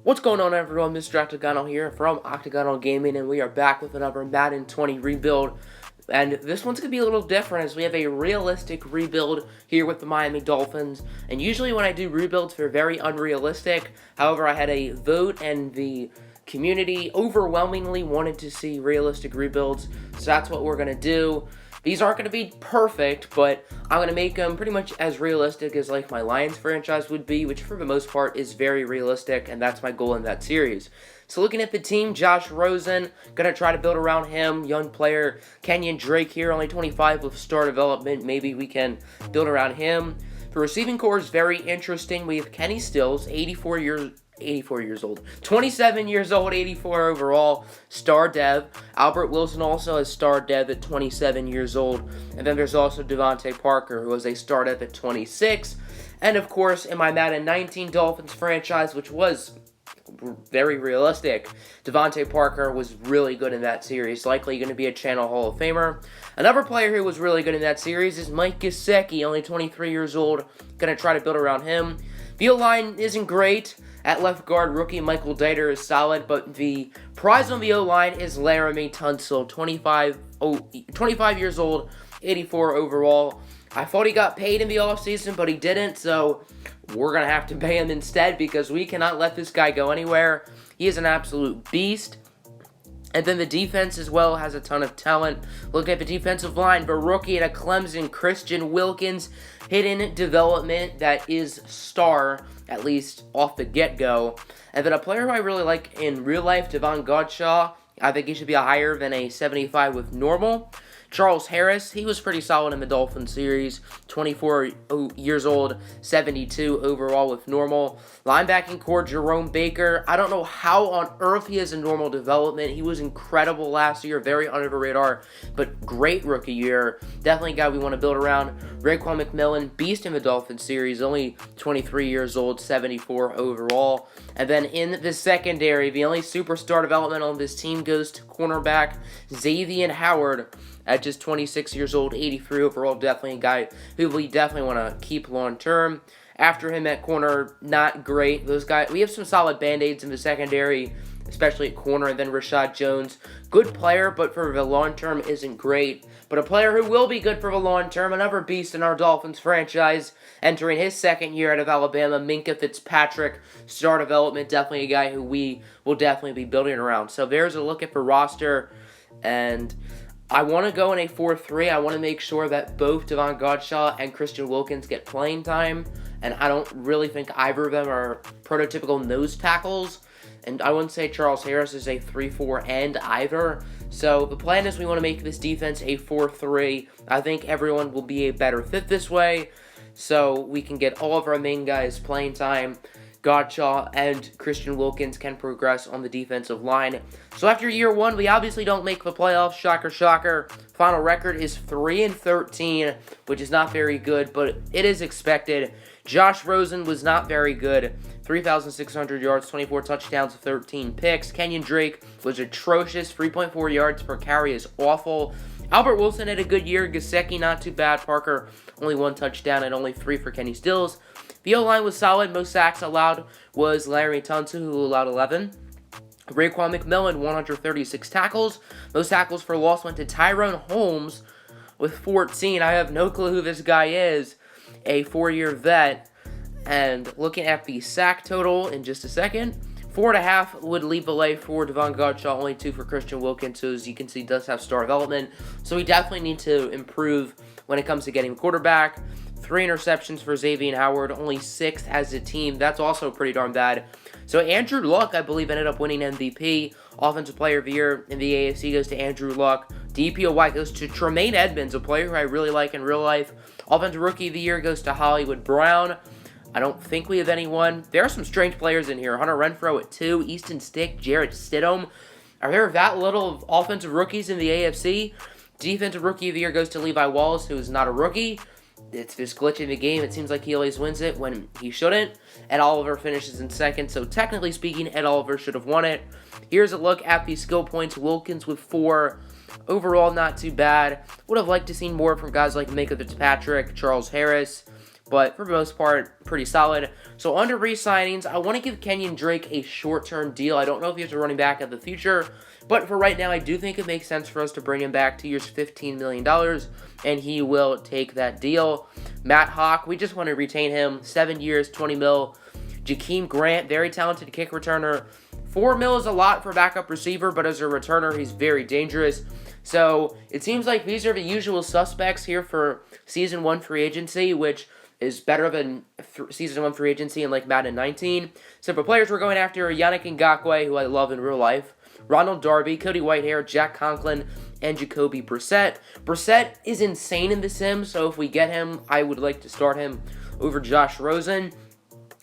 What's going on, everyone? Mr. Octagonal here from Octagonal Gaming, and we are back with another Madden 20 rebuild. And this one's going to be a little different as we have a realistic rebuild here with the Miami Dolphins. And usually when I do rebuilds, they're very unrealistic. However, I had a vote and the community overwhelmingly wanted to see realistic rebuilds, so that's what we're going to do. These aren't going to be perfect, but I'm going to make them pretty much as realistic as like my Lions franchise would be, which for the most part is very realistic, and that's my goal in that series. So looking at the team, Josh Rosen, going to try to build around him. Young player, Kenyon Drake here, only 25 with star development. Maybe we can build around him. The receiving core is very interesting. We have Kenny Stills, 84 years old, 27 years old, 84 overall, star dev. Albert Wilson also has star dev at 27 years old. And then there's also Devontae Parker, who was a star dev at 26. And of course, in my Madden 19 Dolphins franchise, which was very realistic, Devontae Parker was really good in that series, likely going to be a Channel Hall of Famer. Another player who was really good in that series is Mike Gesicki, only 23 years old, going to try to build around him. The O-line isn't great. At left guard, rookie Michael Dieter is solid, but the prize on the O-line is Laramie Tunsil, 25 years old, 84 overall. I thought he got paid in the offseason, but he didn't, so we're going to have to pay him instead because we cannot let this guy go anywhere. He is an absolute beast. And then the defense as well has a ton of talent. Look at the defensive line. The rookie at Clemson, Christian Wilkins, hidden development that is star, at least off the get-go. And then a player who I really like in real life, Davon Godchaux. I think he should be a higher than a 75 with normal. Charles Harris, he was pretty solid in the Dolphins series. 24 years old, 72 overall with normal. Linebacking core, Jerome Baker. I don't know how on earth he has a normal development. He was incredible last year, very under the radar, but great rookie year. Definitely a guy we want to build around. Raekwon McMillan, beast in the Dolphins series, only 23 years old, 74 overall. And then in the secondary, the only superstar development on this team goes to cornerback Xavier Howard. At just 26 years old, 83 overall, definitely a guy who we definitely want to keep long term. After him at corner, not great. Those guys, we have some solid band-aids in the secondary, especially at corner. And then Rashad Jones, good player, but for the long term isn't great. But a player who will be good for the long term, another beast in our Dolphins franchise, entering his second year out of Alabama, Minkah Fitzpatrick, star development, definitely a guy who we will definitely be building around. So there's a look at the roster, and I want to go in a 4-3. I want to make sure that both Davon Godchaux and Christian Wilkins get playing time, and I don't really think either of them are prototypical nose tackles, and I wouldn't say Charles Harris is a 3-4 end either. So the plan is we want to make this defense a 4-3. I think everyone will be a better fit this way, so we can get all of our main guys playing time. Godchaux and Christian Wilkins can progress on the defensive line. So after year one, we obviously don't make the playoffs. Shocker, shocker. Final record is 3-13, which is not very good, but it is expected. Josh Rosen was not very good. 3,600 yards, 24 touchdowns, 13 picks. Kenyon Drake was atrocious. 3.4 yards per carry is awful. Albert Wilson had a good year. Gesicki, not too bad. Parker, only 1 touchdown and only 3 for Kenny Stills. The O-line was solid. Most sacks allowed was Laramie Tunsil, who allowed 11. Raekwon McMillan, 136 tackles. Most tackles for loss went to Tyrone Holmes with 14. I have no clue who this guy is. A 4-year vet. And looking at the sack total in just a second, 4.5 would leave the way for Davon Godchaux, only 2 for Christian Wilkins, who, as you can see, does have star development. So we definitely need to improve when it comes to getting quarterback. 3 interceptions for Xavier Howard, only 6th as a team. That's also pretty darn bad. So Andrew Luck, I believe, ended up winning MVP. Offensive Player of the Year in the AFC goes to Andrew Luck. DPOY goes to Tremaine Edmonds, a player who I really like in real life. Offensive Rookie of the Year goes to Hollywood Brown. I don't think we have anyone. There are some strange players in here. Hunter Renfrow at 2, Easton Stick, Jarrett Stidham. Are there that little of offensive rookies in the AFC? Defensive Rookie of the Year goes to Levi Wallace, who is not a rookie. It's this glitch in the game. It seems like he always wins it when he shouldn't. Ed Oliver finishes in second, so technically speaking, Ed Oliver should have won it. Here's a look at the skill points. Wilkins with 4. Overall, not too bad. Would have liked to see more from guys like Minkah Fitzpatrick, Charles Harris. but for the most part, pretty solid. So under re-signings, I want to give Kenyon Drake a short-term deal. I don't know if he's a running back in the future, but for right now, I do think it makes sense for us to bring him back 2 years, $15 million, and he will take that deal. Matt Hawk, we just want to retain him, 7 years, $20 million. Jakeem Grant, very talented kick returner. $4 million is a lot for a backup receiver, but as a returner, he's very dangerous. So it seems like these are the usual suspects here for Season 1 free agency, which is better than Season 1 free agency in like Madden 19. So for players we're going after, Yannick Ngakoue, who I love in real life, Ronald Darby, Cody Whitehair, Jack Conklin, and Jacoby Brissett. Brissett is insane in the sim, so if we get him, I would like to start him over Josh Rosen.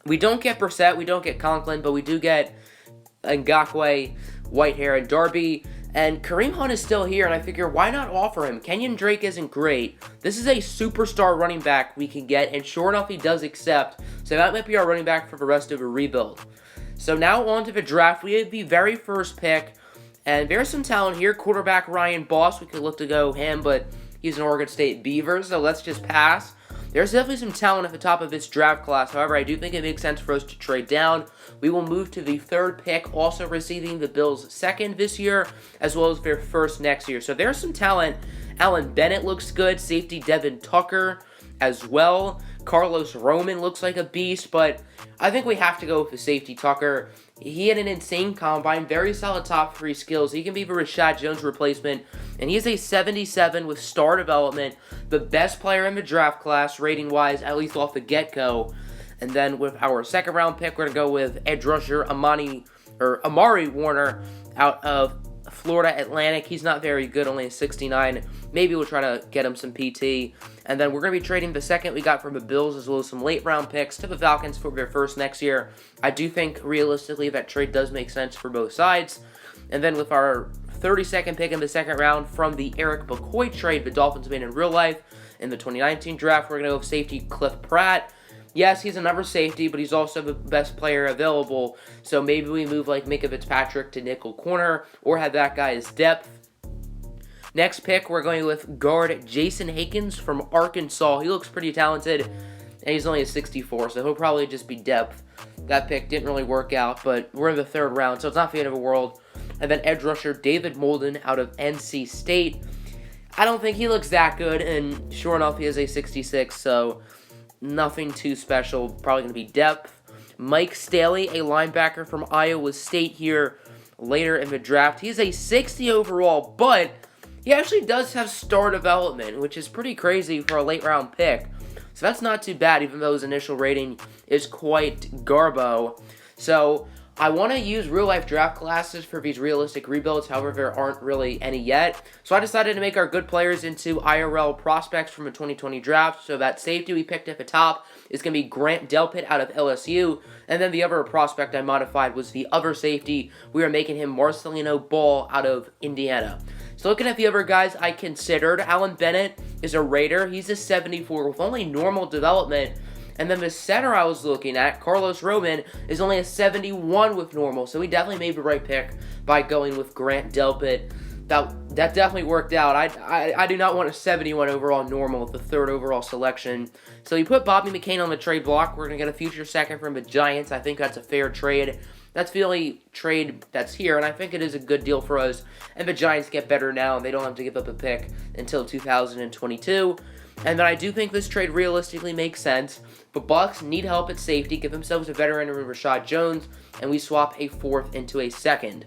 We don't get Brissett, we don't get Conklin, but we do get Ngakoue, Whitehair, and Darby. And Kareem Hunt is still here, and I figure, why not offer him? Kenyon Drake isn't great. This is a superstar running back we can get, and sure enough, he does accept. So that might be our running back for the rest of a rebuild. So now on to the draft. We have the very first pick, and there's some talent here. Quarterback Ryan Boss, we could look to go him, but he's an Oregon State Beaver, so let's just pass. There's definitely some talent at the top of this draft class. However, I do think it makes sense for us to trade down. We will move to the third pick, also receiving the Bills' second this year, as well as their first next year. So there's some talent. Alan Bennett looks good. Safety Devin Tucker as well. Carlos Roman looks like a beast, but I think we have to go with the safety Tucker. He had an insane combine, very solid top 3 skills. He can be the Rashad Jones replacement, and he is a 77 with star development, the best player in the draft class, rating-wise, at least off the get-go. And then with our second round pick, we're going to go with edge rusher Amari Warner out of Florida Atlantic. He's not very good, only a 69. Maybe we'll try to get him some PT. And then we're going to be trading the second we got from the Bills, as well as some late round picks to the Falcons for their first next year. I do think realistically that trade does make sense for both sides. And then with our 32nd pick in the second round from the Eric McCoy trade the Dolphins made in real life in the 2019 draft, we're going to go with safety Cliff Pratt. Yes, he's a number safety, but he's also the best player available. So maybe we move like Micah Fitzpatrick to nickel corner or have that guy as depth. Next pick, we're going with guard Jason Hakens from Arkansas. He looks pretty talented, and he's only a 64, so he'll probably just be depth. That pick didn't really work out, but we're in the third round, so it's not the end of the world. And then edge rusher David Molden out of NC State. I don't think he looks that good, and sure enough, he is a 66, so nothing too special. Probably going to be depth. Mike Staley, a linebacker from Iowa State here later in the draft. He's a 60 overall, but he actually does have star development, which is pretty crazy for a late round pick. So that's not too bad, even though his initial rating is quite garbo. So I want to use real-life draft classes for these realistic rebuilds. However, there aren't really any yet. So I decided to make our good players into IRL prospects from a 2020 draft. So that safety we picked at the top is going to be Grant Delpit out of LSU. And then the other prospect I modified was the other safety. We are making him Marcelino Ball out of Indiana. So looking at the other guys I considered, Alan Bennett is a Raider. He's a 74 with only normal development. And then the center I was looking at, Carlos Roman, is only a 71 with normal. So we definitely made the right pick by going with Grant Delpit. That definitely worked out. I do not want a 71 overall normal with the third overall selection. So you put Bobby McCain on the trade block. We're going to get a future second from the Giants. I think that's a fair trade. That's the only trade that's here, and I think it is a good deal for us. And the Giants get better now, and they don't have to give up a pick until 2022. And then I do think this trade realistically makes sense. The Bucs need help at safety, give themselves a veteran in Rashad Jones, and we swap a fourth into a second.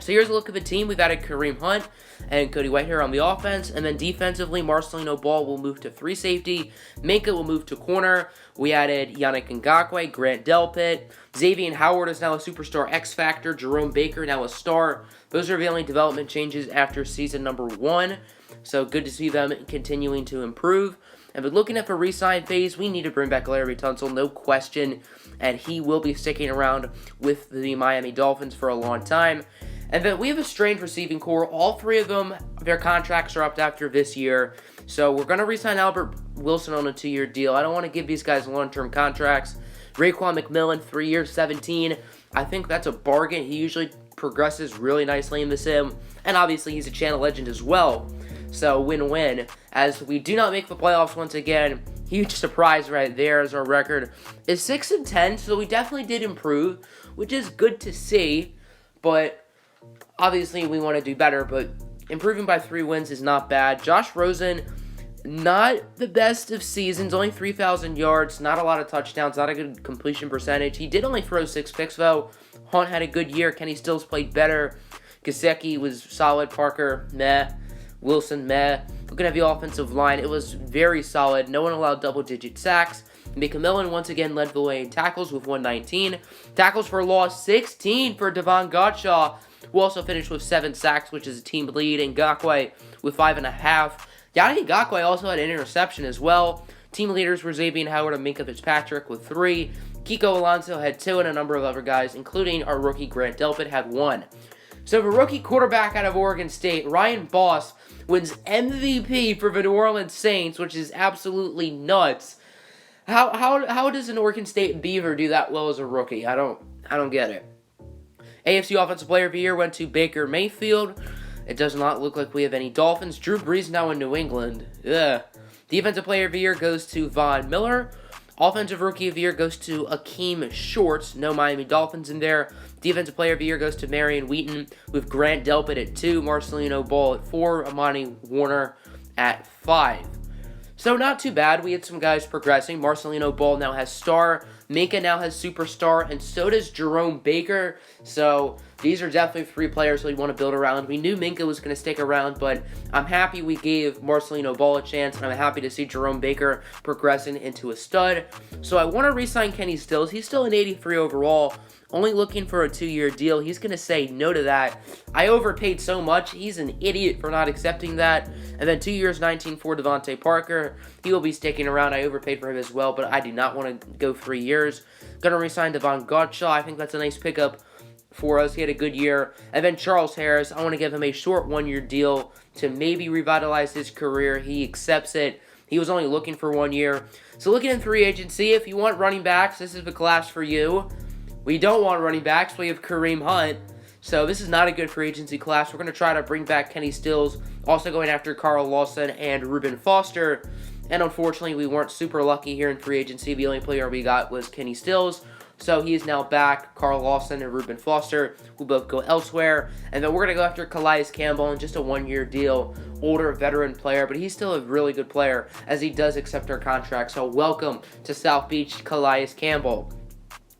So here's a look at the team. We've added Kareem Hunt and Cody Whitehair on the offense. And then defensively, Marcelino Ball will move to 3 safety. Minka will move to corner. We added Yannick Ngakoue, Grant Delpit. Xavier Howard is now a superstar X Factor. Jerome Baker now a star. Those are the only development changes after season number 1. So good to see them continuing to improve. And but looking at the re-sign phase, we need to bring back Larry Tunsil, no question. And he will be sticking around with the Miami Dolphins for a long time. And then we have a strange receiving core. All 3 of them, their contracts are up after this year. So we're going to re-sign Albert Wilson on a 2-year deal. I don't want to give these guys long-term contracts. Raekwon McMillan, 3 years, 17. I think that's a bargain. He usually progresses really nicely in the sim. And obviously he's a channel legend as well. So win-win. As we do not make the playoffs once again, huge surprise right there, as our record is 6-10, so we definitely did improve, which is good to see, but obviously we want to do better, but improving by 3 wins is not bad. Josh Rosen, not the best of seasons, only 3,000 yards, not a lot of touchdowns, not a good completion percentage. He did only throw 6 picks, though. Hunt had a good year. Kenny Stills played better. Gesicki was solid. Parker, meh. Wilson, meh. Looking at the offensive line, it was very solid. No one allowed double-digit sacks. McMillan once again led the way in tackles with 119. Tackles for loss, 16 for Devon Gottschall, who also finished with 7 sacks, which is a team lead. And Ngakoue with 5.5. Yannick Ngakoue also had an interception as well. Team leaders were Xavier Howard and Minkah Fitzpatrick with 3. Kiko Alonso had 2, and a number of other guys, including our rookie Grant Delpit, had 1. So the rookie quarterback out of Oregon State, Ryan Boss, wins MVP for the New Orleans Saints, which is absolutely nuts. How does an Oregon State Beaver do that well as a rookie? I don't get it. AFC Offensive Player of the Year went to Baker Mayfield. It does not look like we have any Dolphins. Drew Brees now in New England. Ugh. Defensive Player of the Year goes to Von Miller. Offensive Rookie of the Year goes to Akeem Shorts. No Miami Dolphins in there. Defensive Player of the Year goes to Marion Wheaton with Grant Delpit at 2, Marcelino Ball at 4, Amani Warner at 5. So not too bad. We had some guys progressing. Marcelino Ball now has star. Minkah now has superstar, and so does Jerome Baker. So these are definitely 3 players we want to build around. We knew Minkah was going to stick around, but I'm happy we gave Marcelino Ball a chance, and I'm happy to see Jerome Baker progressing into a stud. So I want to re-sign Kenny Stills. He's still an 83 overall, only looking for a 2-year deal. He's going to say no to that. I overpaid so much. He's an idiot for not accepting that. And then 2 years, 19 for Devontae Parker. He will be sticking around. I overpaid for him as well, but I do not want to go 3 years. Going to re-sign Devon Gottschall. I think that's a nice pickup for us. He had a good year. And then Charles Harris, I want to give him a short 1-year deal to maybe revitalize his career. He accepts it. He was only looking for 1 year. So looking in free agency, if you want running backs, this is the class for you. We don't want running backs. We have Kareem Hunt. So this is not a good free agency class. We're going to try to bring back Kenny Stills. Also going after Carl Lawson and Reuben Foster. And unfortunately, we weren't super lucky here in free agency. The only player we got was Kenny Stills. So he is now back. Carl Lawson and Reuben Foster will both go elsewhere. And then we're going to go after Calais Campbell in just a 1-year deal. Older veteran player, but he's still a really good player as he does accept our contract. So welcome to South Beach, Calais Campbell.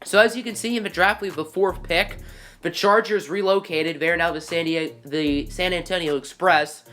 So as you can see in the draft, we have the 4th pick. The Chargers relocated. They're now the San Antonio Express.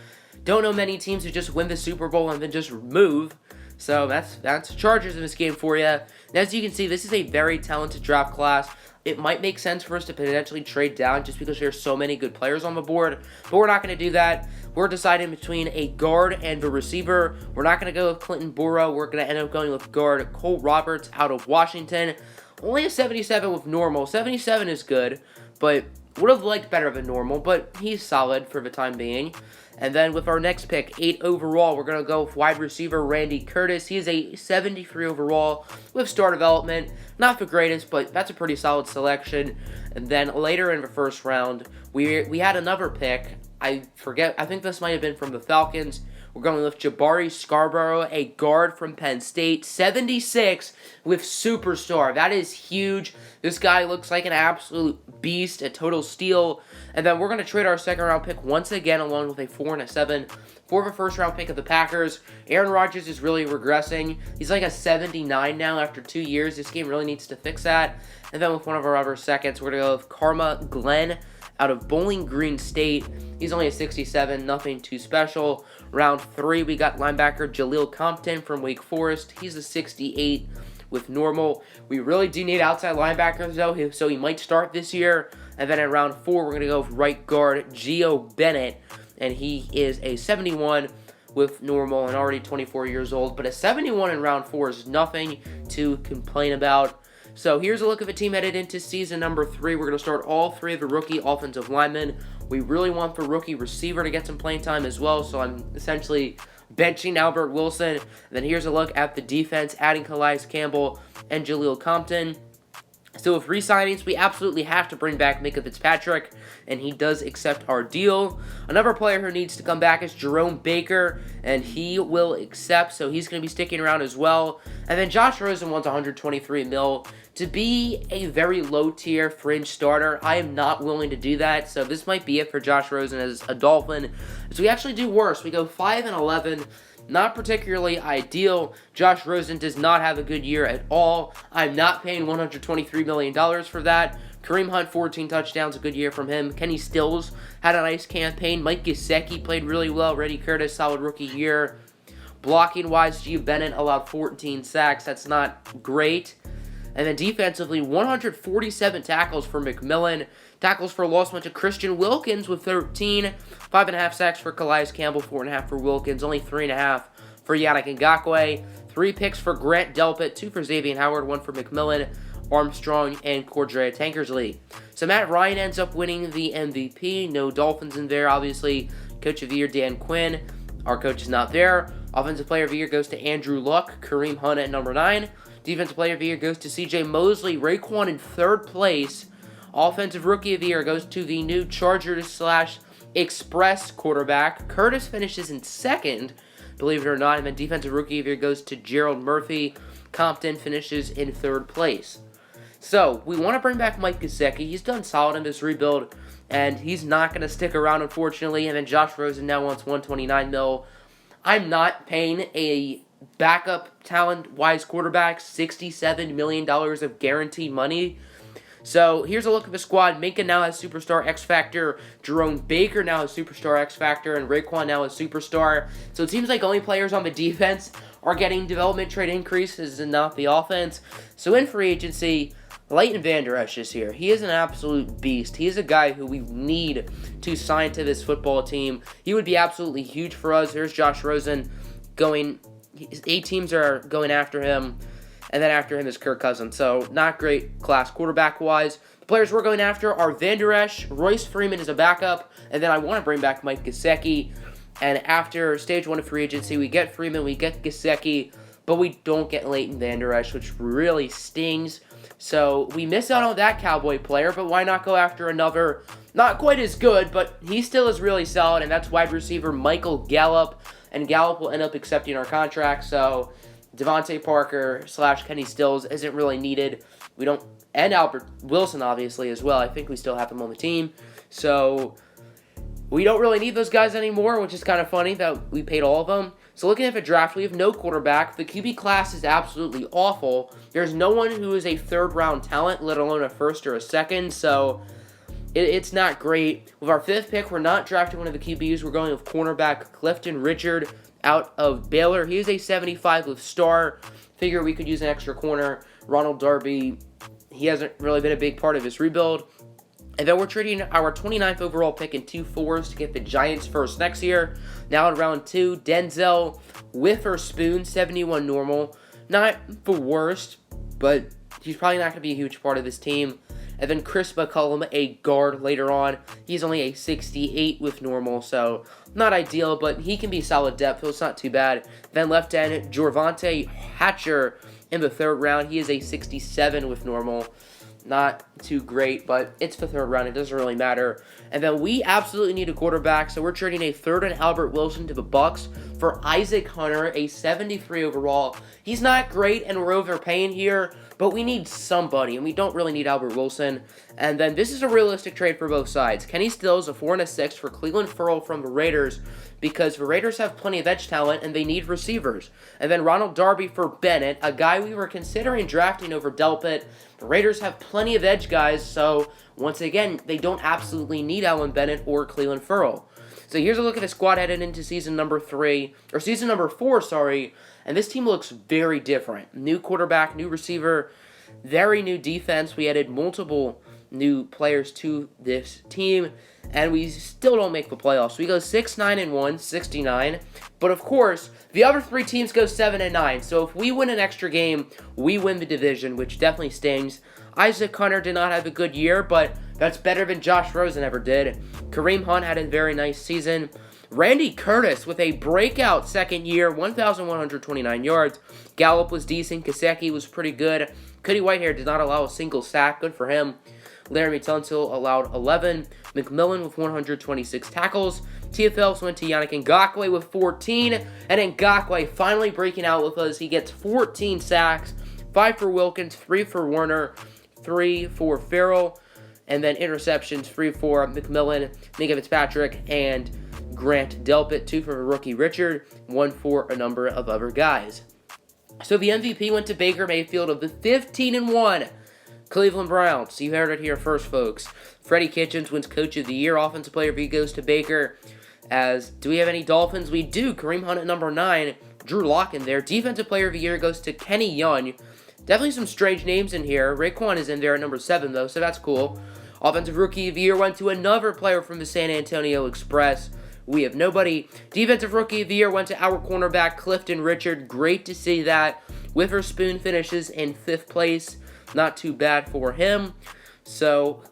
Don't know many teams who just win the Super Bowl and then just move. So that's Chargers in this game for you. And as you can see, this is a very talented draft class. It might make sense for us to potentially trade down just because there's so many good players on the board. But we're not going to do that. We're deciding between a guard and the receiver. We're not going to go with Clinton Burrow. We're going to end up going with guard Cole Roberts out of Washington. Only a 77 with normal. 77 is good, but would have liked better than normal, but he's solid for the time being. And then with our next pick, 8 overall, we're going to go with wide receiver Randy Curtis. He is a 73 overall with star development. Not the greatest, but that's a pretty solid selection. And then later in the first round, we had another pick. I think this might have been from the Falcons. We're going with Jabari Scarborough, a guard from Penn State, 76 with superstar. That is huge. This guy looks like an absolute beast, a total steal. And then we're going to trade our 2nd round pick once again along with a 4 and a 7 for the 1st round pick of the Packers. Aaron Rodgers is really regressing. He's like a 79 now after 2 years. This game really needs to fix that. And then with one of our other seconds, we're going to go with Karma Glenn out of Bowling Green State. He's only a 67, nothing too special. Round 3, we got linebacker Jaleel Compton from Wake Forest. He's a 68 with normal. We really do need outside linebackers, though, so he might start this year. And then in round 4, we're going to go with right guard Gio Bennett, and he is a 71 with normal and already 24 years old. But a 71 in round 4 is nothing to complain about. So here's a look at the team headed into season number 3. We're going to start all 3 of the rookie offensive linemen. We really want the rookie receiver to get some playing time as well, so I'm essentially benching Albert Wilson. And then here's a look at the defense, adding Calais Campbell and Jaleel Compton. So with re-signings, we absolutely have to bring back Micah Fitzpatrick, and he does accept our deal. Another player who needs to come back is Jerome Baker, and he will accept, so he's going to be sticking around as well. And then Josh Rosen wants $123 million to be a very low-tier fringe starter. I am not willing to do that, so this might be it for Josh Rosen as a Dolphin. So we actually do worse. We go 5-11. Not particularly ideal. Josh Rosen does not have a good year at all. I'm not paying $123 million for that. Kareem Hunt, 14 touchdowns, a good year from him. Kenny Stills had a nice campaign. Mike Gesicki played really well. Reddy Curtis, solid rookie year. Blocking-wise, Gio Bennett allowed 14 sacks. That's not great. And then defensively, 147 tackles for McMillan. Tackles for loss went to Christian Wilkins with 13. 5.5 sacks for Calais Campbell, 4.5 for Wilkins. Only 3.5 for Yannick Ngakoue. 3 picks for Grant Delpit, 2 for Xavier Howard, 1 for McMillan, Armstrong, and Cordrea Tankersley. So Matt Ryan ends up winning the MVP. No Dolphins in there, obviously. Coach of the Year, Dan Quinn. Our coach is not there. Offensive Player of the Year goes to Andrew Luck. Kareem Hunt at number 9. Defensive Player of the Year goes to C.J. Mosley. Raekwon in 3rd place. Offensive Rookie of the Year goes to the new Chargers/Express quarterback. Curtis finishes in 2nd, believe it or not. And then Defensive Rookie of the Year goes to Gerald Murphy. Compton finishes in 3rd place. So, we want to bring back Mike Gesicki. He's done solid in this rebuild, and he's not going to stick around, unfortunately. And then Josh Rosen now wants $129 million. I'm not paying a backup talent-wise quarterback $67 million of guaranteed money. So here's a look at the squad. Minka now has Superstar X Factor. Jerome Baker now has Superstar X Factor. And Raekwon now has Superstar. So it seems like only players on the defense are getting development trade increases and not the offense. So in free agency, Leighton Vander Esch is here. He is an absolute beast. He is a guy who we need to sign to this football team. He would be absolutely huge for us. There's Josh Rosen going. 8 teams are going after him. And then after him is Kirk Cousins. So not great class quarterback-wise. The players we're going after are Vander Esch. Royce Freeman is a backup. And then I want to bring back Mike Gesicki. And after stage 1 of free agency, we get Freeman, we get Gesicki. But we don't get Leighton Vander Esch, which really stings. So we miss out on that Cowboy player. But why not go after another, not quite as good, but he still is really solid. And that's wide receiver Michael Gallup. And Gallup will end up accepting our contract. So Devontae Parker / Kenny Stills isn't really needed. We don't, and Albert Wilson obviously as well. I think we still have him on the team. So we don't really need those guys anymore, which is kind of funny that we paid all of them. So looking at the draft, we have no quarterback. The QB class is absolutely awful. There's no one who is a 3rd round talent, let alone a 1st or a 2nd. So it's not great. With our 5th pick, we're not drafting one of the QBs. We're going with cornerback Clifton Richard out of Baylor. He is a 75 with star. Figure we could use an extra corner. Ronald Darby, he hasn't really been a big part of his rebuild. And then we're trading our 29th overall pick in 2 4s to get the Giants first next year. Now in round 2, Denzel Witherspoon, 71 normal. Not the worst, but he's probably not going to be a huge part of this team. And then Chris McCollum, a guard later on. He's only a 68 with normal, so not ideal, but he can be solid depth, so it's not too bad. Then left end, Jorvante Hatcher in the 3rd round. He is a 67 with normal. Not too great, but it's the 3rd round. It doesn't really matter. And then we absolutely need a quarterback, so we're trading a 3rd and Albert Wilson to the Bucks for Isaac Hunter, a 73 overall. He's not great, and we're overpaying here, but we need somebody, and we don't really need Albert Wilson. And then this is a realistic trade for both sides. Kenny Stills, a 4 and a 6 for Cleveland Ferrell from the Raiders, because the Raiders have plenty of edge talent, and they need receivers. And then Ronald Darby for Bennett, a guy we were considering drafting over Delpit. The Raiders have plenty of edge guys, so once again, they don't absolutely need Allen Bennett or Cleveland Ferrell. So here's a look at the squad headed into season number 4, and this team looks very different. New quarterback, new receiver, very new defense. We added multiple new players to this team, and we still don't make the playoffs. We go 6-9-1, 69, but of course, the other 3 teams go 7-9, so if we win an extra game, we win the division, which definitely stings. Isaac Hunter did not have a good year, but that's better than Josh Rosen ever did. Kareem Hunt had a very nice season. Randy Curtis with a breakout 2nd year, 1,129 yards. Gallup was decent. Gesicki was pretty good. Cody Whitehair did not allow a single sack. Good for him. Laramie Tunsil allowed 11. McMillan with 126 tackles. Tia Phelps went to Yannick Ngakoue with 14. And Ngakoue finally breaking out with us. He gets 14 sacks. 5 for Wilkins, 3 for Warner, 3 for Farrell. And then interceptions, 3 for McMillan, Minka Fitzpatrick, and Grant Delpit. 2 for rookie Richard. 1 for a number of other guys. So the MVP went to Baker Mayfield of the 15-1 Cleveland Browns. You heard it here first, folks. Freddie Kitchens wins Coach of the Year. Offensive Player of the Year goes to Baker. Do we have any Dolphins? We do. Kareem Hunt at number 9. Drew Lock in there. Defensive Player of the Year goes to Kenny Young. Definitely some strange names in here. Raekwon is in there at number 7, though, so that's cool. Offensive Rookie of the Year went to another player from the San Antonio Express. We have nobody. Defensive Rookie of the Year went to our cornerback, Clifton Richard. Great to see that. Witherspoon finishes in 5th place. Not too bad for him. So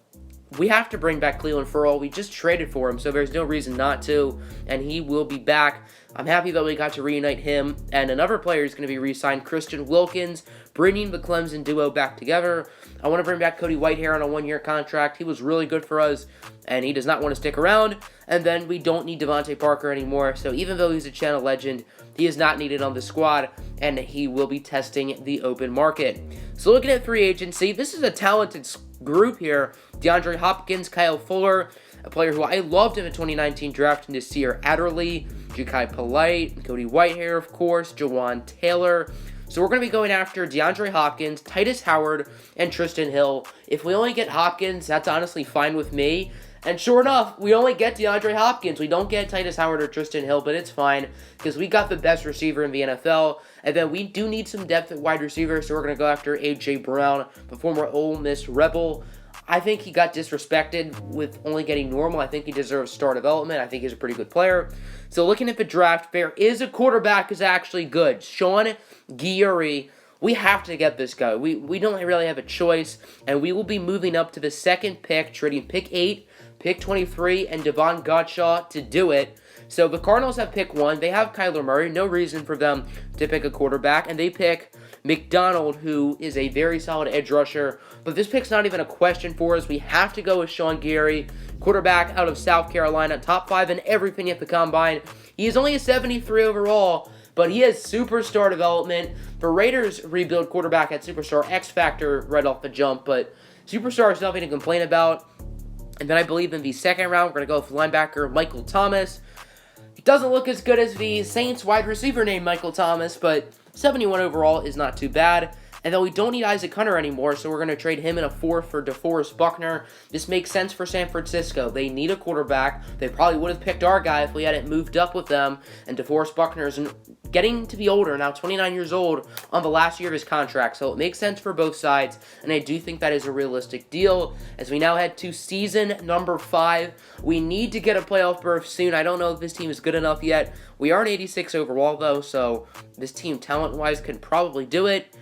we have to bring back Clelin Ferrell. We just traded for him, so there's no reason not to. And he will be back. I'm happy that we got to reunite him. And another player is going to be re-signed, Christian Wilkins, bringing the Clemson duo back together. I want to bring back Cody Whitehair on a 1-year contract. He was really good for us, and he does not want to stick around. And then we don't need Devontae Parker anymore. So even though he's a channel legend, he is not needed on the squad, and he will be testing the open market. So looking at free agency, this is a talented group here. DeAndre Hopkins, Kyle Fuller, a player who I loved in the 2019 draft, Nasir Adderley, Ja'Kai Polite, Cody Whitehair, of course, Jawan Taylor. So we're going to be going after DeAndre Hopkins, Titus Howard, and Tristan Hill. If we only get Hopkins, that's honestly fine with me. And sure enough, we only get DeAndre Hopkins. We don't get Titus Howard or Tristan Hill, but it's fine because we got the best receiver in the NFL. And then we do need some depth at wide receiver, so we're going to go after A.J. Brown, the former Ole Miss Rebel. I think he got disrespected with only getting normal. I think he deserves star development. I think he's a pretty good player. So looking at the draft, there is a quarterback who's actually good. Sean Guillory. We have to get this guy. We don't really have a choice. And we will be moving up to the 2nd pick, trading pick 8, pick 23, and Devon Gottschall to do it. So the Cardinals have pick 1. They have Kyler Murray. No reason for them to pick a quarterback. And they pick McDonald, who is a very solid edge rusher. But this pick's not even a question for us. We have to go with Sean Guillory, quarterback out of South Carolina, top 5 in everything at the combine. He is only a 73 overall, but he has superstar development. The Raiders rebuild quarterback at superstar X Factor right off the jump, but superstar is nothing to complain about. And then I believe in the 2nd round, we're going to go with linebacker Michael Thomas. He doesn't look as good as the Saints wide receiver named Michael Thomas, but 71 overall is not too bad. And then we don't need Isaac Hunter anymore, so we're going to trade him in a 4th for DeForest Buckner. This makes sense for San Francisco. They need a quarterback. They probably would have picked our guy if we hadn't moved up with them. And DeForest Buckner is getting to be older, now 29 years old, on the last year of his contract. So it makes sense for both sides, and I do think that is a realistic deal. As we now head to season number 5, we need to get a playoff berth soon. I don't know if this team is good enough yet. We are an 86 overall, though, so this team, talent-wise, can probably do it.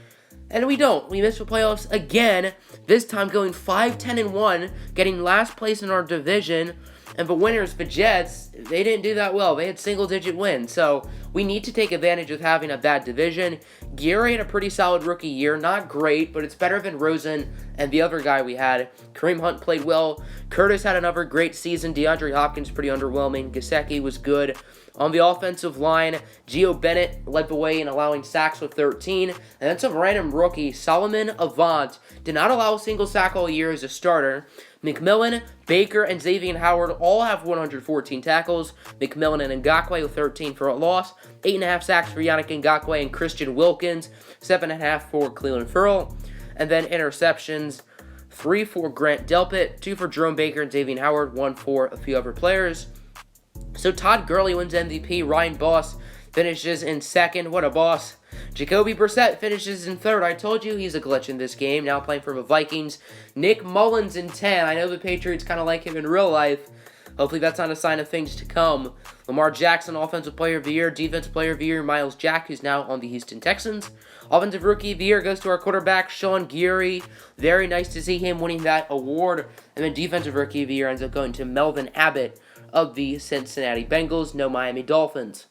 And we don't. We missed the playoffs again, this time going 5-10-1, getting last place in our division. And the winners, the Jets, they didn't do that well. They had single-digit wins. So we need to take advantage of having a bad division. Guillory had a pretty solid rookie year. Not great, but it's better than Rosen and the other guy we had. Kareem Hunt played well. Curtis had another great season. DeAndre Hopkins pretty underwhelming. Gesicki was good. On the offensive line, Gio Bennett led the way in allowing sacks with 13. And then some random rookie, Solomon Avant, did not allow a single sack all year as a starter. McMillan, Baker, and Xavier Howard all have 114 tackles. McMillan and Ngakoue with 13 for a loss. 8.5 sacks for Yannick Ngakoue and Christian Wilkins. 7.5 for Clelin Ferrell. And then interceptions, 3 for Grant Delpit, 2 for Jerome Baker and Xavier Howard, 1 for a few other players. So Todd Gurley wins MVP. Ryan Boss finishes in 2nd. What a boss. Jacoby Brissett finishes in 3rd. I told you he's a glitch in this game. Now playing for the Vikings. Nick Mullins in 10. I know the Patriots kind of like him in real life. Hopefully that's not a sign of things to come. Lamar Jackson, Offensive Player of the Year. Defensive Player of the Year, Miles Jack, who's now on the Houston Texans. Offensive Rookie of the Year goes to our quarterback, Sean Guillory. Very nice to see him winning that award. And then Defensive Rookie of the Year ends up going to Melvin Abbott of the Cincinnati Bengals. No Miami Dolphins.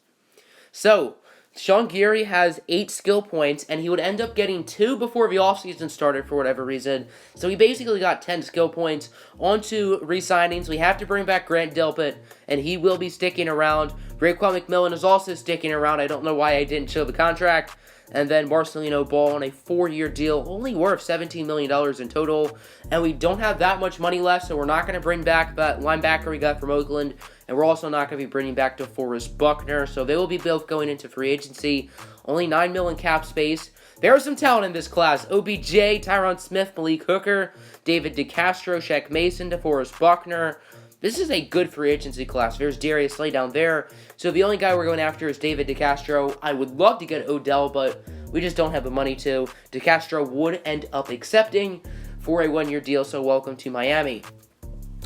So, Sean Geary has 8 skill points, and he would end up getting 2 before the offseason started for whatever reason. So he basically got 10 skill points. On to re-signings. We have to bring back Grant Delpit, and he will be sticking around. Raekwon McMillan is also sticking around. I don't know why I didn't show the contract. And then Marcelino Ball on a 4-year deal, only worth $17 million in total. And we don't have that much money left, so we're not going to bring back that linebacker we got from Oakland. And we're also not going to be bringing back DeForest Buckner. So they will be both going into free agency. Only $9 million cap space. There is some talent in this class. OBJ, Tyron Smith, Malik Hooker, David DeCastro, Shaq Mason, DeForest Buckner. This is a good free agency class. There's Darius Slay down there. So the only guy we're going after is David DeCastro. I would love to get Odell, but we just don't have the money to. DeCastro would end up accepting for a 1-year deal, so welcome to Miami.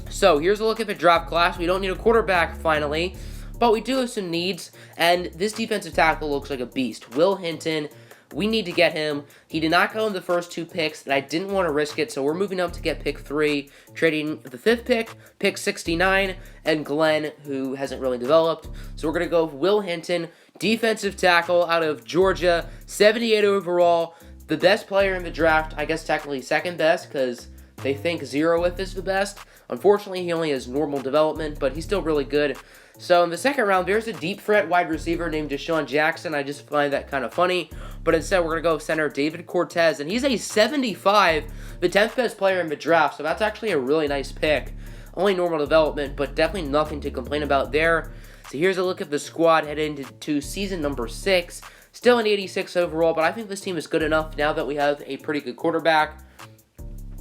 So here's a look at the draft class. We don't need a quarterback, finally, but we do have some needs, and this defensive tackle looks like a beast. Will Hinton, we need to get him. He did not go in the first 2 picks, and I didn't want to risk it, so we're moving up to get pick 3, trading the 5th pick 69, and Glenn, who hasn't really developed. So we're going to go with Will Hinton, defensive tackle out of Georgia, 78 overall, the best player in the draft, I guess technically second best, because they think Zeroeth is the best. Unfortunately, he only has normal development, but he's still really good. So in the second round, there's a deep threat wide receiver named Deshaun Jackson. I just find that kind of funny. But instead, we're going to go with center David Cortez. And he's a 75, the 10th best player in the draft. So that's actually a really nice pick. Only normal development, but definitely nothing to complain about there. So here's a look at the squad heading into season number 6. Still an 86 overall, but I think this team is good enough now that we have a pretty good quarterback.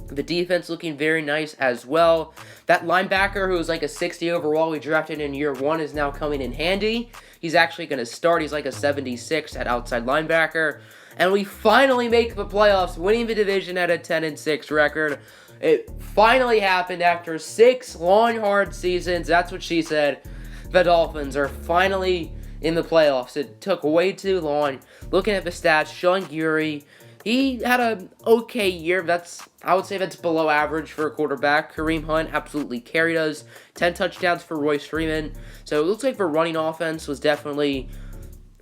The defense looking very nice as well. That linebacker who was like a 60 overall we drafted in year 1 is now coming in handy. He's actually going to start. He's like a 76 at outside linebacker. And we finally make the playoffs, winning the division at a 10-6 record. It finally happened after 6 long, hard seasons. That's what she said. The Dolphins are finally in the playoffs. It took way too long. Looking at the stats, Sean Geary, he had an okay year. I would say that's below average for a quarterback. Kareem Hunt absolutely carried us. 10 touchdowns for Royce Freeman. So it looks like the running offense was definitely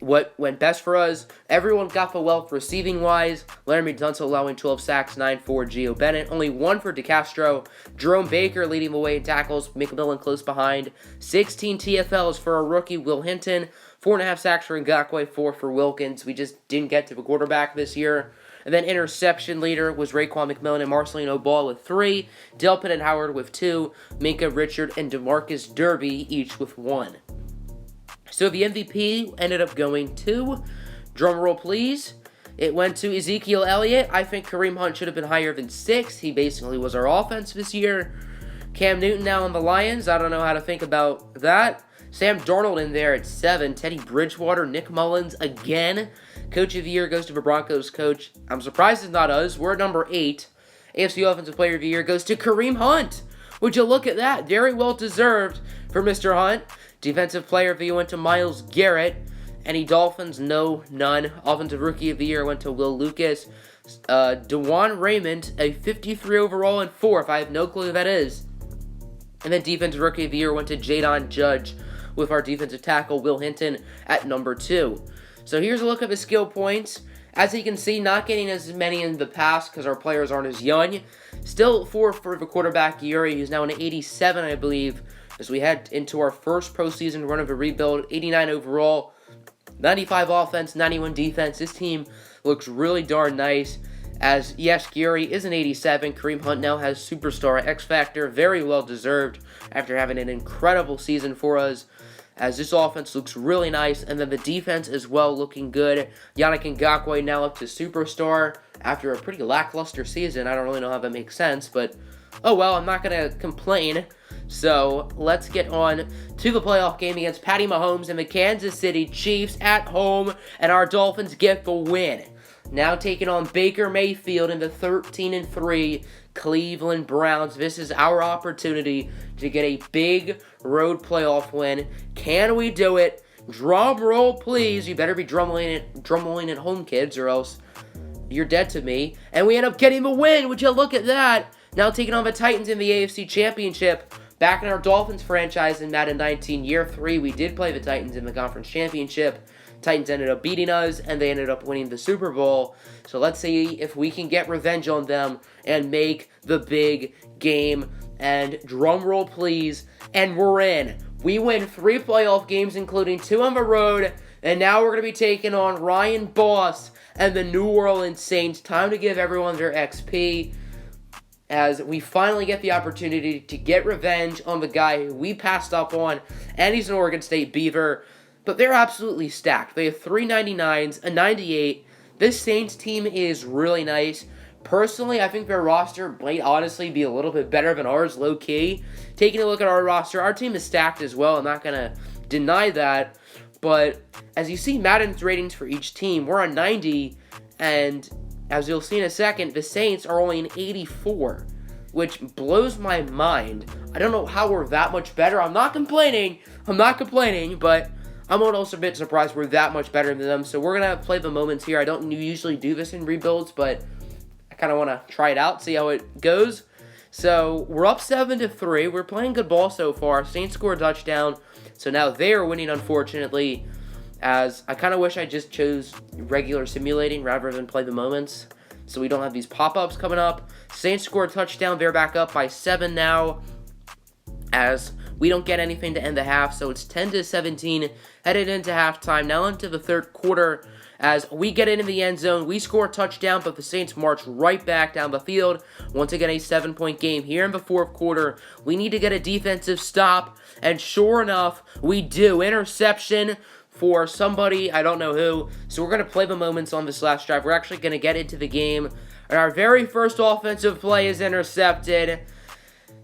what went best for us. Everyone got the wealth receiving-wise. Laramie Tunsil allowing 12 sacks, 9 for Gio Bennett. Only 1 for DeCastro. Jerome Baker leading the way in tackles. McMillan close behind. 16 TFLs for a rookie, Will Hinton. 4.5 sacks for Ngakoue, 4 for Wilkins. We just didn't get to the quarterback this year. And then interception leader was Raekwon McMillan and Marcelino Ball with 3. Delpit and Howard with 2. Minka Richard and DeMarcus Derby each with 1. So the MVP ended up going to, drumroll please, it went to Ezekiel Elliott. I think Kareem Hunt should have been higher than 6. He basically was our offense this year. Cam Newton now on the Lions. I don't know how to think about that. Sam Darnold in there at 7. Teddy Bridgewater, Nick Mullins again. Coach of the Year goes to the Broncos coach. I'm surprised it's not us. We're at number 8. AFC Offensive Player of the Year goes to Kareem Hunt. Would you look at that? Very well deserved for Mr. Hunt. Defensive Player of the Year went to Myles Garrett. Any Dolphins? No, none. Offensive Rookie of the Year went to Will Lucas. DeJuan Raymond, a 53 overall and 4th. I have no clue who that is. And then Defensive Rookie of the Year went to Jadon Judge, with our defensive tackle, Will Hinton, at number 2. So here's a look at the skill points. As you can see, not getting as many in the past because our players aren't as young. Still 4 for the quarterback, Yuri, who's now an 87, I believe, as we head into our first postseason run of a rebuild. 89 overall, 95 offense, 91 defense. This team looks really darn nice. As, yes, Geary is an 87. Kareem Hunt now has superstar X Factor. Very well deserved after having an incredible season for us. As this offense looks really nice. And then the defense as well looking good. Yannick Ngakoue now up to superstar after a pretty lackluster season. I don't really know how that makes sense. But, oh well, I'm not going to complain. So, let's get on to the playoff game against Patty Mahomes and the Kansas City Chiefs at home. And our Dolphins get the win. Now taking on Baker Mayfield in the 13-3 Cleveland Browns. This is our opportunity to get a big road playoff win. Can we do it? Drum roll, please. You better be drum rolling at home, kids, or else you're dead to me. And we end up getting the win. Would you look at that? Now taking on the Titans in the AFC Championship. Back in our Dolphins franchise in Madden 19, year 3, we did play the Titans in the conference championship. Titans ended up beating us, and they ended up winning the Super Bowl. So let's see if we can get revenge on them and make the big game. And drum roll, please. And we're in. We win 3 playoff games, including 2 on the road. And now we're going to be taking on Ryan Boss and the New Orleans Saints. Time to give everyone their XP, as we finally get the opportunity to get revenge on the guy who we passed up on. And he's an Oregon State Beaver. But they're absolutely stacked. They have 3 99s, a 98. This Saints team is really nice. Personally, I think their roster might honestly be a little bit better than ours, low-key. Taking a look at our roster, our team is stacked as well. I'm not going to deny that. But as you see Madden's ratings for each team, we're on 90. And as you'll see in a second, the Saints are only an 84, which blows my mind. I don't know how we're that much better. I'm not complaining, but I'm also a bit surprised we're that much better than them. So we're going to play the moments here. I don't usually do this in rebuilds, but I kind of want to try it out, see how it goes. So we're up 7-3. We're playing good ball so far. Saints score a touchdown. So now they're winning, unfortunately, as I kind of wish I just chose regular simulating rather than play the moments, so we don't have these pop-ups coming up. Saints score a touchdown. They're back up by 7 now, as we don't get anything to end the half, so it's 10-17 headed into halftime. Now into the third quarter, as we get into the end zone. We score a touchdown, but the Saints march right back down the field. Once again, a 7-point game here in the fourth quarter. We need to get a defensive stop, and sure enough, we do. Interception for somebody, I don't know who. So we're going to play the moments on this last drive. We're actually going to get into the game, and our very first offensive play is intercepted.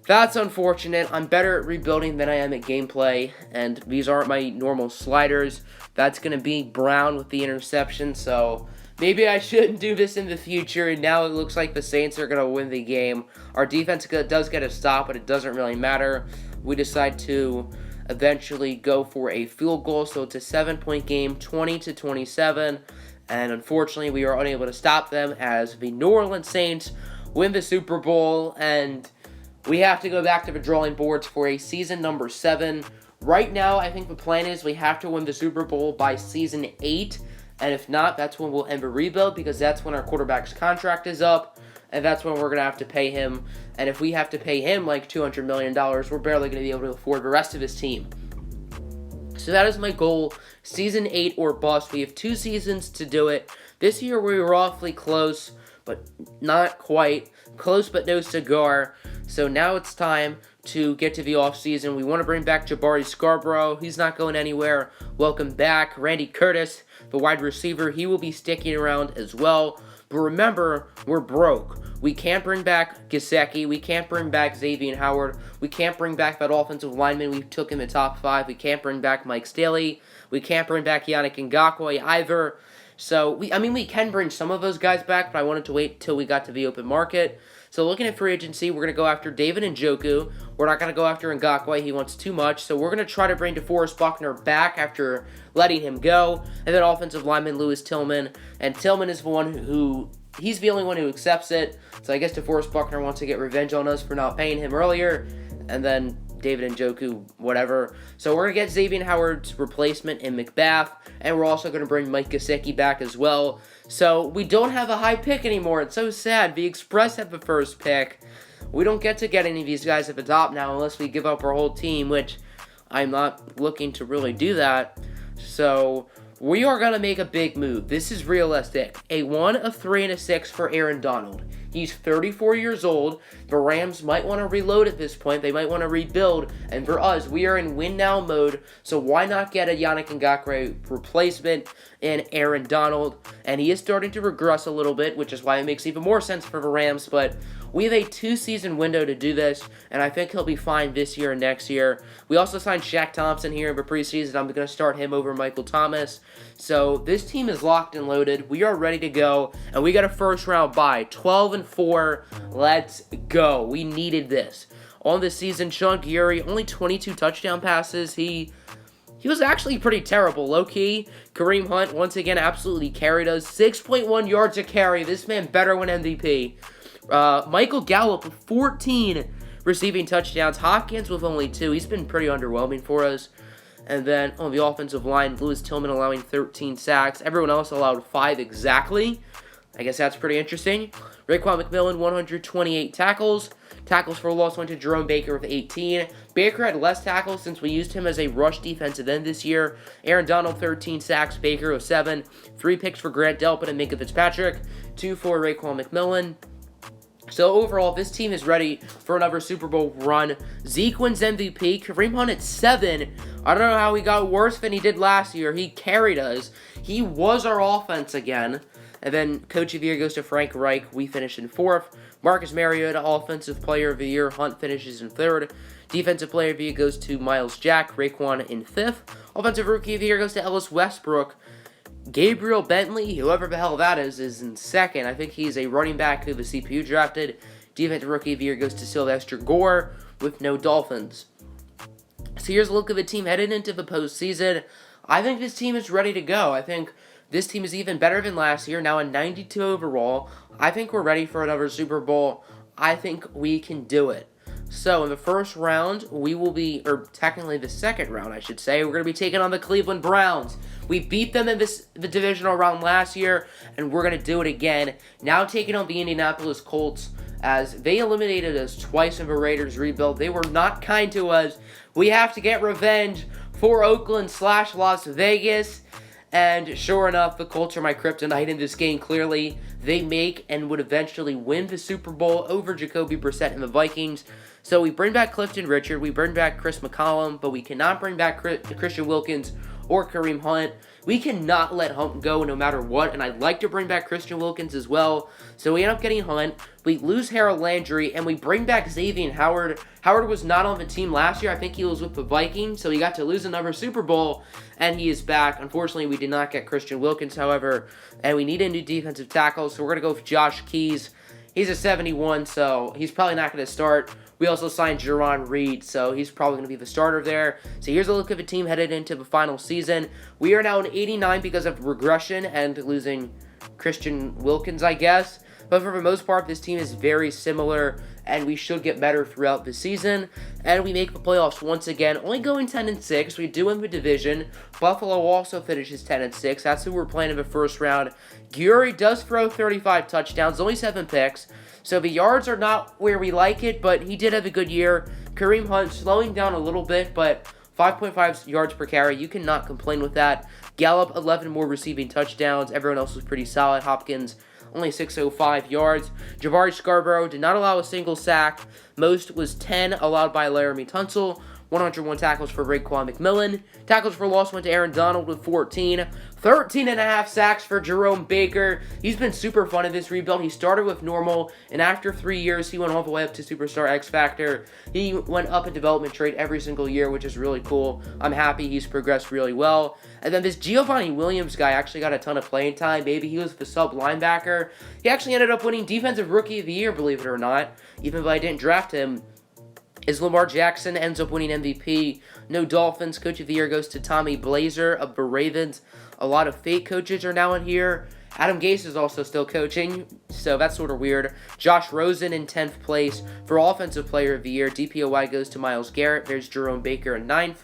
That's unfortunate. I'm better at rebuilding than I am at gameplay, and these aren't my normal sliders. That's going to be Brown with the interception, so maybe I shouldn't do this in the future, and now it looks like the Saints are going to win the game. Our defense does get a stop, but it doesn't really matter. We decide to eventually go for a field goal, so it's a 7-point game, 20-27, and unfortunately we are unable to stop them as the New Orleans Saints win the Super Bowl, and we have to go back to the drawing boards for a season number 7. Right now, I think the plan is we have to win the Super Bowl by season 8, and if not, that's when we'll end the rebuild, because that's when our quarterback's contract is up, and that's when we're going to have to pay him. And if we have to pay him like $200 million, we're barely going to be able to afford the rest of his team. So that is my goal, season 8 or bust. We have 2 seasons to do it. This year we were awfully close, but not quite. Close but no cigar. So now it's time to get to the offseason. We want to bring back Jabari Scarborough. He's not going anywhere. Welcome back Randy Curtis, the wide receiver. He will be sticking around as well. But remember, we're broke. We can't bring back Gesicki. We can't bring back Xavier Howard. We can't bring back that offensive lineman we took in the top 5. We can't bring back Mike Staley. We can't bring back Yannick Ngakoue either. So, we can bring some of those guys back, but I wanted to wait till we got to the open market. So looking at free agency, we're going to go after David Njoku. We're not going to go after Ngakoue. He wants too much. So we're going to try to bring DeForest Buckner back after letting him go. And then offensive lineman Lewis Tillman. And Tillman is the one who, he's the only one who accepts it. So I guess DeForest Buckner wants to get revenge on us for not paying him earlier. And then David Njoku, whatever. So we're going to get Xavier Howard's replacement in McBath. And we're also going to bring Mike Gesicki back as well. So we don't have a high pick anymore. It's so sad. The Express had the first pick. We don't get to get any of these guys at the top now unless we give up our whole team, which I'm not looking to really do that. So we are going to make a big move. This is realistic. A 1, a 3, and a 6 for Aaron Donald. He's 34 years old. The Rams might want to reload at this point. They might want to rebuild. And for us, we are in win-now mode. So why not get a Yannick Ngakoue replacement in Aaron Donald? And he is starting to regress a little bit, which is why it makes even more sense for the Rams. But we have a 2-season window to do this, and I think he'll be fine this year and next year. We also signed Shaq Thompson here in the preseason. I'm going to start him over Michael Thomas. So this team is locked and loaded. We are ready to go, and we got a first-round bye. 12-4. Let's go. We needed this. On this season, Sean Gary, only 22 touchdown passes. He was actually pretty terrible, low-key. Kareem Hunt, once again, absolutely carried us. 6.1 yards a carry. This man better win MVP. Michael Gallup, 14 receiving touchdowns. Hopkins with only 2. He's been pretty underwhelming for us. And then on the offensive line, Lewis Tillman allowing 13 sacks. Everyone else allowed 5 exactly. I guess that's pretty interesting. Raekwon McMillan, 128 tackles. Tackles for loss went to Jerome Baker with 18. Baker had less tackles since we used him as a rush defensive end this year. Aaron Donald, 13 sacks. Baker with 7. 3 picks for Grant Delpit and Minkah Fitzpatrick. 2 for Raekwon McMillan. So overall, this team is ready for another Super Bowl run. Zeke wins MVP. Kareem Hunt at 7. I don't know how he got worse than he did last year. He carried us. He was our offense again. And then Coach of the Year goes to Frank Reich. We finish in 4th. Marcus Mariota, Offensive Player of the Year. Hunt finishes in 3rd. Defensive Player of the Year goes to Myles Jack. Raekwon in 5th. Offensive Rookie of the Year goes to Ellis Westbrook. Gabriel Bentley, whoever the hell that is in 2nd. I think he's a running back who the CPU drafted. Defensive Rookie of the Year goes to Sylvester Gore with no Dolphins. So here's a look at the team headed into the postseason. I think this team is ready to go. I think this team is even better than last year, now a 92 overall. I think we're ready for another Super Bowl. I think we can do it. So in the first round, we will be, or technically the second round, I should say, we're going to be taking on the Cleveland Browns. We beat them in the divisional round last year, and we're going to do it again. Now taking on the Indianapolis Colts, as they eliminated us twice in the Raiders rebuild. They were not kind to us. We have to get revenge for Oakland/Las Vegas. And sure enough, the Colts are my kryptonite in this game, clearly. They make and would eventually win the Super Bowl over Jacoby Brissett and the Vikings. So we bring back Clifton Richard, we bring back Chris McCollum, but we cannot bring back Christian Wilkins or Kareem Hunt. We cannot let Hunt go no matter what, and I'd like to bring back Christian Wilkins as well. So we end up getting Hunt, we lose Harold Landry, and we bring back Xavier Howard. Howard was not on the team last year. I think he was with the Vikings, so he got to lose another Super Bowl, and he is back. Unfortunately, we did not get Christian Wilkins, however, and we need a new defensive tackle, so we're going to go with Josh Keys. He's a 71, so he's probably not going to start. We also signed Jerron Reed, so he's probably going to be the starter there. So here's a look at the team headed into the final season. We are now in 89 because of regression and losing Christian Wilkins, I guess. But for the most part, this team is very similar, and we should get better throughout the season. And we make the playoffs once again, only going 10-6. We do win the division. Buffalo also finishes 10-6. That's who we're playing in the first round. Gurry does throw 35 touchdowns, only 7 picks. So the yards are not where we like it, but he did have a good year. Kareem Hunt slowing down a little bit, but 5.5 yards per carry. You cannot complain with that. Gallup, 11 more receiving touchdowns. Everyone else was pretty solid. Hopkins, only 605 yards. Jabari Scarborough did not allow a single sack. Most was 10 allowed by Laramie Tunsil. 101 tackles for Raekwon McMillan. Tackles for loss went to Aaron Donald with 14. 13.5 sacks for Jerome Baker. He's been super fun in this rebuild. He started with normal, and after 3 years, he went all the way up to Superstar X Factor. He went up in development trade every single year, which is really cool. I'm happy he's progressed really well. And then this Giovanni Williams guy actually got a ton of playing time. Maybe he was the sub linebacker. He actually ended up winning Defensive Rookie of the Year, believe it or not, even though I didn't draft him. Is Lamar Jackson ends up winning MVP. No Dolphins. Coach of the Year goes to Tommy Blazer of the Ravens. A lot of fake coaches are now in here. Adam Gase is also still coaching, so that's sort of weird. Josh Rosen in 10th place. For Offensive Player of the Year, DPOY goes to Myles Garrett. There's Jerome Baker in 9th.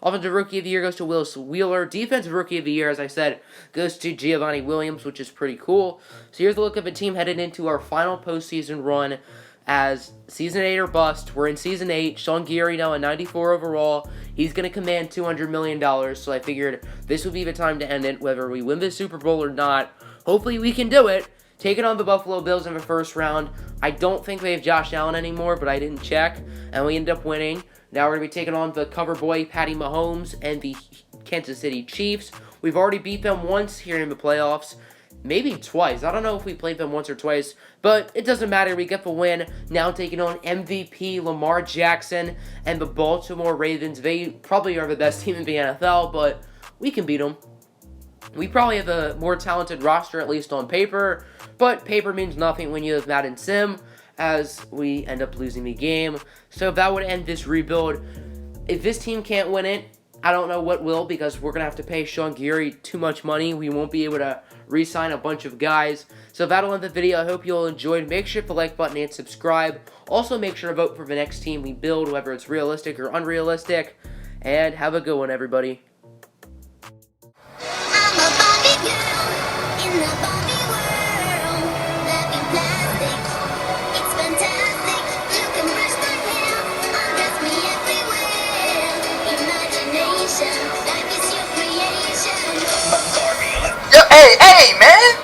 Offensive Rookie of the Year goes to Willis Wheeler. Defensive Rookie of the Year, as I said, goes to Giovanni Williams, which is pretty cool. So here's a look at the team headed into our final postseason run. As Season 8 or bust, we're in Season 8. Sean Geary now a 94 overall. He's going to command $200 million, so I figured this would be the time to end it, whether we win the Super Bowl or not. Hopefully we can do it. Taking on the Buffalo Bills in the first round. I don't think they have Josh Allen anymore, but I didn't check, and we ended up winning. Now we're going to be taking on the cover boy, Patty Mahomes, and the Kansas City Chiefs. We've already beat them once here in the playoffs. Maybe twice. I don't know if we played them once or twice, but it doesn't matter. We get the win. Now taking on MVP Lamar Jackson and the Baltimore Ravens. They probably are the best team in the NFL, but we can beat them. We probably have a more talented roster, at least on paper, but paper means nothing when you have Madden Sim, as we end up losing the game. So that would end this rebuild. If this team can't win it, I don't know what will, because we're going to have to pay Sean Geary too much money. We won't be able to re-sign a bunch of guys. So that'll end the video. I hope you all enjoyed. Make sure to hit the like button and subscribe. Also, make sure to vote for the next team we build, whether it's realistic or unrealistic. And have a good one, everybody. I'm a Barbie girl in the Barbie world. Laughing plastic, it's fantastic. You can brush my hair, undress me everywhere. Imagination, life is your creation. Hey, man!